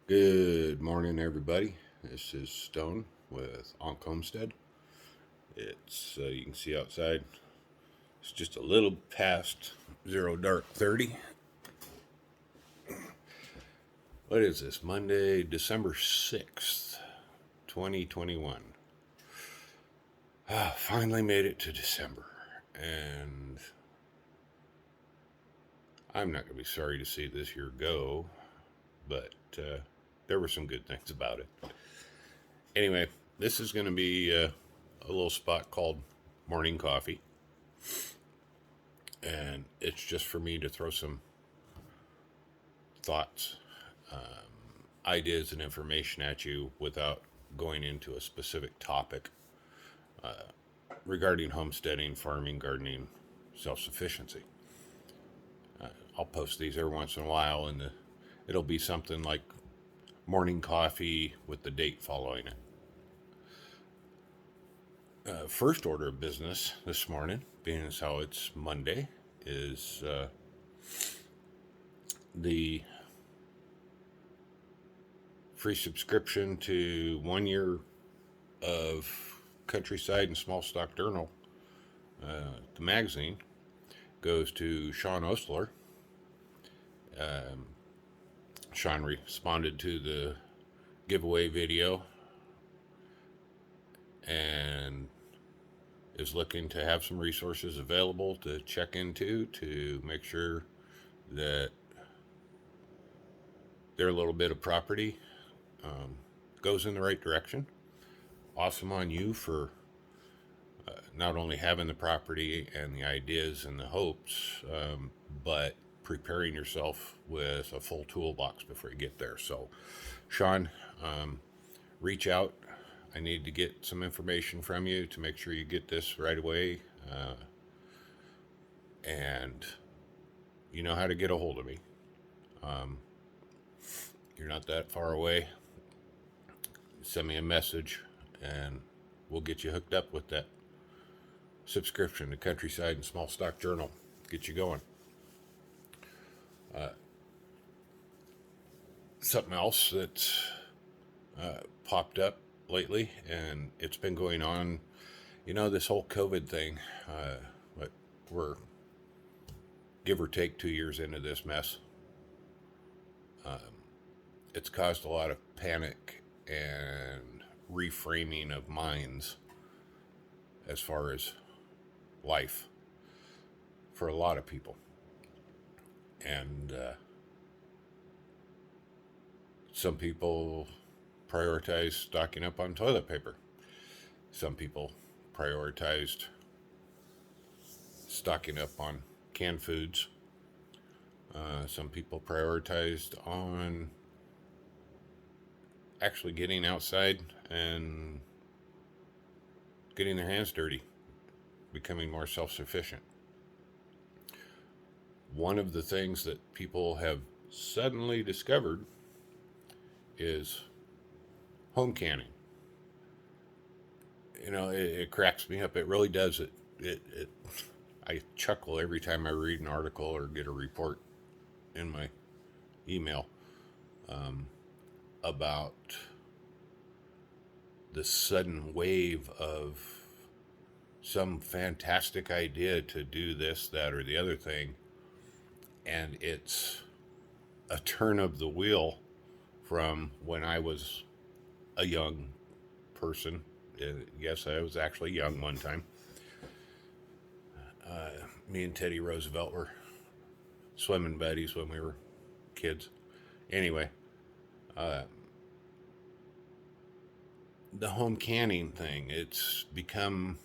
Good morning, everybody. This is Stone with Onk Homestead. It's you can see outside. It's just a little past zero dark 30. What is this? Monday, December 6th, 2021. Finally made it to December, and I'm not gonna be sorry to see this year go, but there were some good things about it. Anyway, this is gonna be a little spot called Morning Coffee, and it's just for me to throw some thoughts, ideas, and information at you without going into a specific topic regarding homesteading, farming, gardening, self sufficiency. I'll post these every once in a while, and it'll be something like morning coffee with the date following it. First order of business this morning, being as how it's Monday, is the free subscription to 1 year of Countryside and Small Stock Journal, the magazine, goes to Sean Ostler. Sean responded to the giveaway video and is looking to have some resources available to check into to make sure that their little bit of property goes in the right direction. Awesome on you for not only having the property and the ideas and the hopes, but preparing yourself with a full toolbox before you get there. So, Sean, reach out. I need to get some information from you to make sure you get this right away. And you know how to get a hold of me. You're not that far away. Send me a message and we'll get you hooked up with that subscription to Countryside and Small Stock Journal. Get you going. Something else that's popped up lately, and it's been going on. This whole COVID thing. But we're give or take 2 years into this mess. It's caused a lot of panic and reframing of minds as far as life for a lot of people. And some people prioritize stocking up on toilet paper. Some people prioritized stocking up on canned foods. Some people prioritized on actually getting outside and getting their hands dirty, becoming more self sufficient. One of the things that people have suddenly discovered is home canning. It cracks me up. It really does. It I chuckle every time I read an article or get a report in my email about the sudden wave of some fantastic idea to do this, that, or the other thing, and it's a turn of the wheel from when I was a young person. Yes, I was actually young one time. Me and Teddy Roosevelt were swimming buddies when we were kids. Anyway, the home canning thing, it's become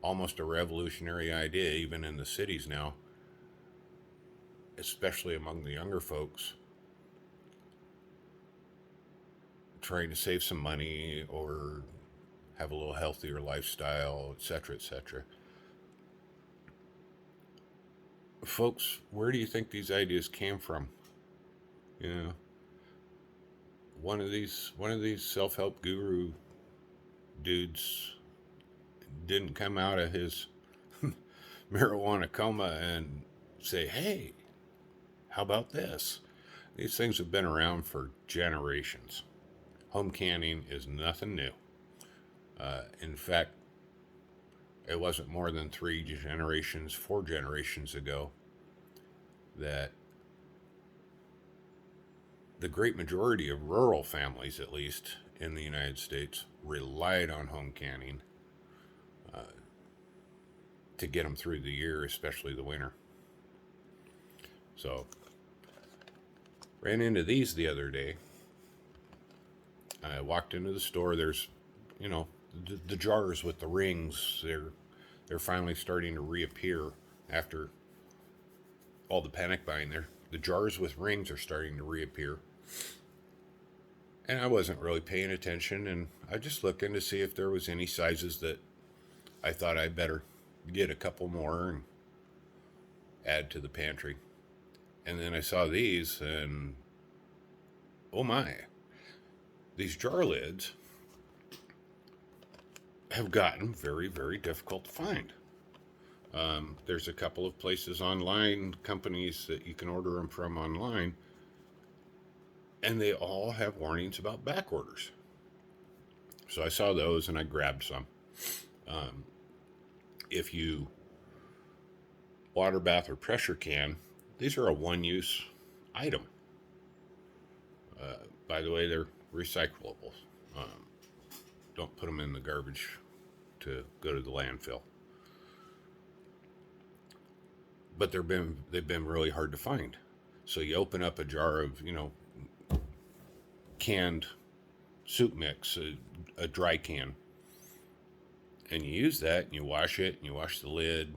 almost a revolutionary idea, even in the cities now, especially among the younger folks, trying to save some money or have a little healthier lifestyle, etc., etc. Folks, where do you think these ideas came from? You know, one of these self-help guru dudes didn't come out of his marijuana coma and say, "Hey, how about this?" These things have been around for generations. Home canning is nothing new. In fact, it wasn't more than 3 generations, 4 generations ago that the great majority of rural families, at least in the United States, relied on home canning to get them through the year, especially the winter. So, ran into these the other day. I walked into the store. There's, the jars with the rings. They're finally starting to reappear after all the panic buying there. The jars with rings are starting to reappear. And I wasn't really paying attention, and I just looking to see if there was any sizes that I thought I'd better get a couple more and add to the pantry. And then I saw these, and oh my, these jar lids have gotten very, very difficult to find. There's a couple of places online, companies that you can order them from online, and they all have warnings about back orders. So I saw those and I grabbed some. If you water bath or pressure can, these are a one-use item. By the way, they're recyclable. Don't put them in the garbage to go to the landfill. But they've been really hard to find. So you open up a jar of canned soup mix, a dry can, and you use that and you wash it and you wash the lid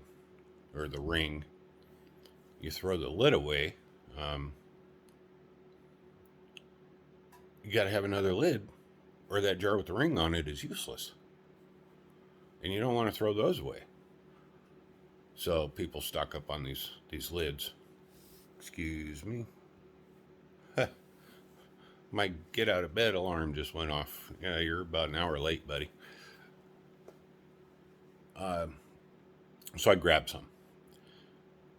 or the ring. You throw the lid away. You got to have another lid, or that jar with the ring on it is useless. And you don't want to throw those away. So people stock up on these lids. Excuse me. My get out of bed alarm just went off. Yeah, you're about an hour late, buddy. So I grabbed some.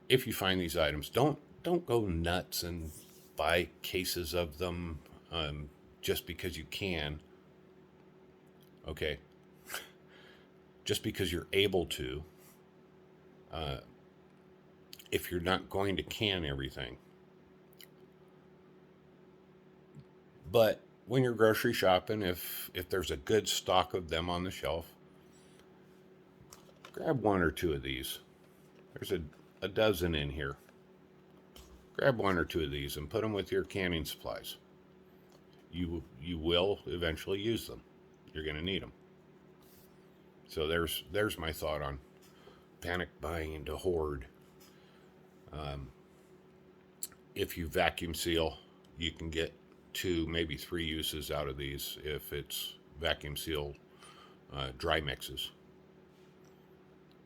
If you find these items, don't go nuts and buy cases of them just because you can. Okay. Just because you're able to. If you're not going to can everything. But when you're grocery shopping, if there's a good stock of them on the shelf, grab 1 or 2 of these. There's a dozen in here. Grab 1 or 2 of these and put them with your canning supplies. You will eventually use them. You're going to need them. So there's my thought on panic buying to hoard. If you vacuum seal, you can get 2, maybe 3 uses out of these if it's vacuum sealed dry mixes.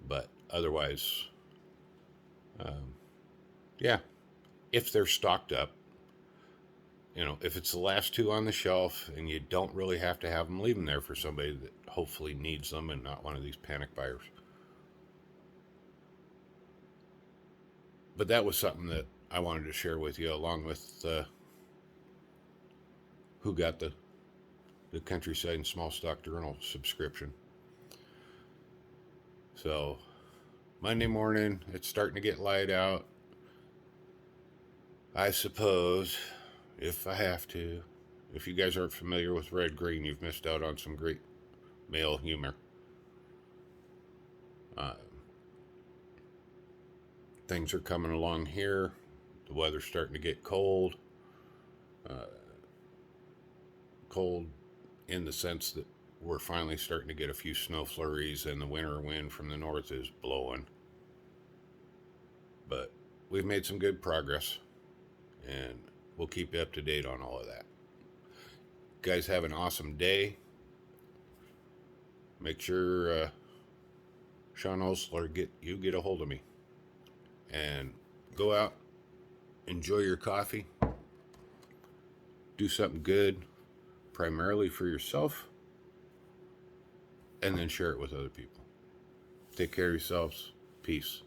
But otherwise, yeah, if they're stocked up, if it's the last 2 on the shelf and you don't really have to have them, leave them there for somebody that hopefully needs them and not one of these panic buyers. But that was something that I wanted to share with you, along with who got the Countryside and Small Stock Journal subscription. So Monday morning, it's starting to get light out. I suppose, if I have to, if you guys aren't familiar with Red Green, you've missed out on some great male humor. Things are coming along here. The weather's starting to get cold. Cold in the sense that we're finally starting to get a few snow flurries and the winter wind from the north is blowing. But we've made some good progress, and we'll keep you up to date on all of that. Guys, have an awesome day. Make sure Sean Osler get a hold of me. And go out, enjoy your coffee, do something good, primarily for yourself, and then share it with other people. Take care of yourselves. Peace.